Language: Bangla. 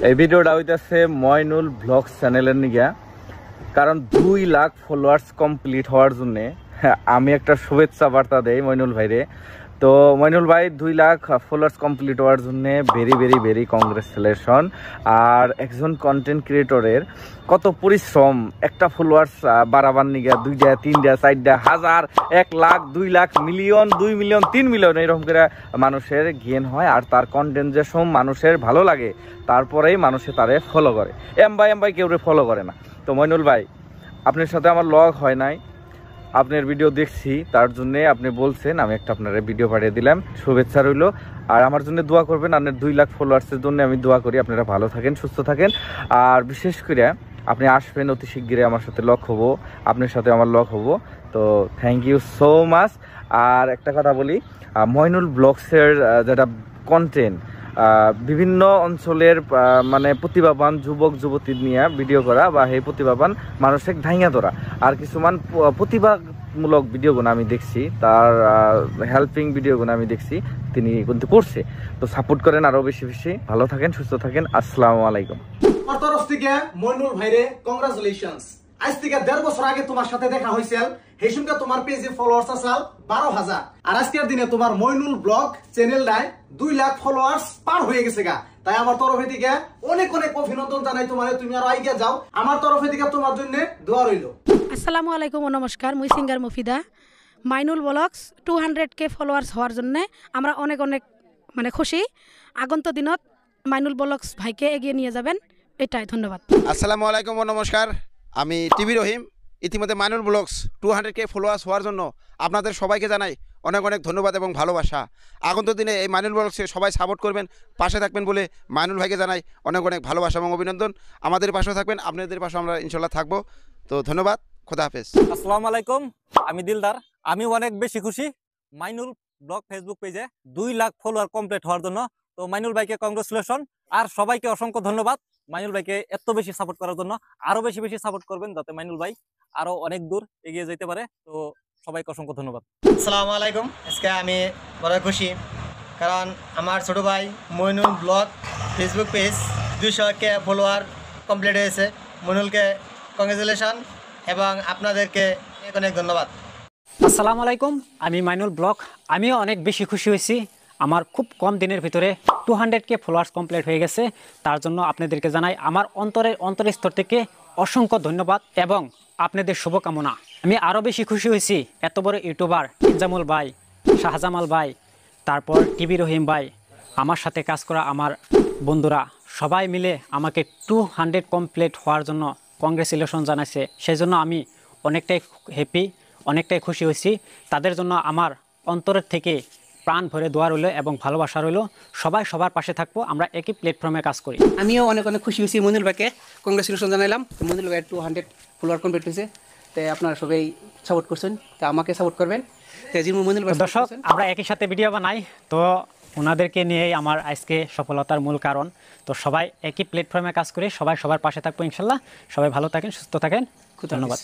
এই ভিডিওটা হইতেছে মইনুল ব্লগ চ্যানেলের নিগা, কারণ 2 লাখ ফলোয়ার্স কমপ্লিট হওয়ার জন্য আমি একটা শুভেচ্ছা বার্তা দেই মইনুল ভাইরে। তো মইনুল ভাই 2 লাখ ফলোয়ার্স কমপ্লিট হওয়ার জন্য ভেরি ভেরি ভেরি কংগ্রেচুলেশন। আর একজন কন্টেন্ট ক্রিয়েটরের কত পরিশ্রম একটা ফলোয়ার্স বাড়াবার নিগা 2টা 3টা 4টা হাজার 1 lakh 2 lakh million 2 million 3 million এরকম করে মানুষের গেন হয়। আর তার কন্টেন্ট যে সব মানুষের ভালো লাগে তারপরেই মানুষে তারে ফলো করে। এম ভাই কেউ ফলো করে না। তো মইনুল ভাই, আপনার সাথে আমার লগ হয় নাই, আপনার ভিডিও দেখছি, তার জন্য আপনি বলছেন, আমি একটা আপনার ভিডিও পাঠিয়ে দিলাম। শুভেচ্ছা রইল। আর আমার জন্য দোয়া করবেন। আপনার 2 লাখ ফলোয়ার্সের জন্য আমি দোয়া করি আপনারা ভালো থাকেন, সুস্থ থাকেন। আর বিশেষ করে আপনি আসবেন অতি শিগগিরই, আমার সাথে লক হবো, আপনার সাথে আমার লক হবো। তো থ্যাংক ইউ সো মাচ। আর একটা কথা বলি, মইনুল ব্লগসের যেটা কন্টেন্ট, বিভিন্ন অঞ্চলের মানে প্রতিভাবান যুবক যুবতী নিয়ে ভিডিও করা বা এই প্রতিভাবান মানুষের ধাইয়া ধরা, আর কিছুমান প্রতিভামূলক ভিডিওগুলো আমি দেখছি, তার হেল্পিং ভিডিওগুলো আমি দেখছি তিনি কিন্তু করছে। তো সাপোর্ট করেন আরো বেশি বেশি। ভালো থাকেন, সুস্থ থাকেন। আসসালামু আলাইকুম। আমার তরফ থেকে মইনুল ভাইরে কংগ্রাচুলেশনস। আজ থেকে 1.5 বছর আগে তোমার সাথে দেখা হয়েছিল, সেই সঙ্গে তোমার পেজে ফলোয়ার্স আসাল 12,000। আর আজকের দিনে তোমার মইনুল ব্লগ চ্যানেলটায় 2 লাখ ফলোয়ার্স পার হয়ে গেছে গা। তাই আমার তরফে থেকে অনেক অনেক অভিনন্দন জানাই তোমার। তুমি আরো আইগা যাও, আমার তরফে থেকে তোমার জন্য দোয়া রইল। আসসালামু আলাইকুম ও নমস্কার, মুই singer Mufida. Mainul blogs 200K followers হওয়ার জন্য আমরা অনেক অনেক খুশি। আগন্ত দিনত মাইনুল ব্লগস ভাইকে এগিয়ে নিয়ে যাবেন, এটাই। ধন্যবাদ। আসসালামু আলাইকুম ও নমস্কার, আমি টিভি রহিম। ইতিমধ্যে মাইনুল ব্লগস 200K ফলোয়ার্স হওয়ার জন্য আপনাদের সবাইকে জানাই অনেক অনেক ধন্যবাদ এবং ভালোবাসা। আগন্ত দিনে এই মাইনুল ব্লগসকে সবাই সাপোর্ট করবেন, পাশে থাকবেন বলে মাইনুল ভাইকে জানাই অনেক অনেক ভালোবাসা এবং অভিনন্দন। আমাদের পাশেও থাকবেন, আপনাদের পাশেও আমরা ইনশাল্লাহ থাকবো। তো ধন্যবাদ, খোদা হাফেজ। আসসালামু আলাইকুম, আমি দিলদার। আমি অনেক বেশি খুশি মাইনুল ব্লগ ফেসবুক পেজে 2 লাখ ফলোয়ার কমপ্লিট হওয়ার জন্য। তো মাইনুল ভাইকে কংগ্রেচুলেশন। আর সবাইকে অসংখ্য ধন্যবাদ মাইনুল ভাইকে এত বেশি সাপোর্ট করার জন্য। আরো বেশি বেশি সাপোর্ট করবেন যাতে মাইনুল ভাই আরো অনেক দূর এগিয়ে যেতে পারে। তো সবাইকে অসংখ্য ধন্যবাদ। আসসালামু আলাইকুম। আজকে আমি বড় খুশি, কারণ আমার ছোট ভাই Moinul blog Facebook page 200K follower complete হয়েছে। মইনুলকে কংগ্রেচুলেশন এবং আপনাদেরকে অনেক অনেক ধন্যবাদ। আসসালামু আলাইকুম, আমি মাইনুল ব্লগ। আমিও অনেক বেশি খুশি হয়েছি, আমার খুব কম দিনের ভিতরে 200K ফলোয়ার্স কমপ্লিট হয়ে গেছে। তার জন্য আপনাদেরকে জানাই আমার অন্তরস্থল থেকে অসংখ্য ধন্যবাদ এবং আপনাদের শুভকামনা। আমি আরও বেশি খুশি হয়েছি এত বড় ইউটিউবার ইনজামুল ভাই, শাহজামাল ভাই, তারপর টিভি রহিম ভাই, আমার সাথে কাজ করা আমার বন্ধুরা সবাই মিলে আমাকে 200 কমপ্লিট হওয়ার জন্য কংগ্রেচুলেশন জানাইছে। সেই জন্য আমি অনেকটাই হ্যাপি, অনেকটাই খুশি হয়েছি। তাদের জন্য আমার অন্তরের থেকে প্রাণ ভরে দোয়া রইল এবং ভালোবাসা রইল। সবাই সবার পাশে থাকবো, আমরা একই প্ল্যাটফর্মে কাজ করি। আমিও অনেক অনেক খুশি হয়েছি, মইনুল ভাইকে কংগ্রেচুলেশন জানাইলাম। মইনুল ভাই 200 ফলোয়ার কমপ্লিট হয়েছে, তাই আপনারা সবাই সাপোর্ট করছেন, তা আমাকে সাপোর্ট করবেন। দর্শক, আমরা একই সাথে ভিডিও বানাই, তো ওনাদেরকে নিয়েই আমার আজকে সফলতার মূল কারণ। তো সবাই একই প্ল্যাটফর্মে কাজ করি, সবাই সবার পাশে থাকবো ইনশাল্লাহ। সবাই ভালো থাকেন, সুস্থ থাকেন, ধন্যবাদ।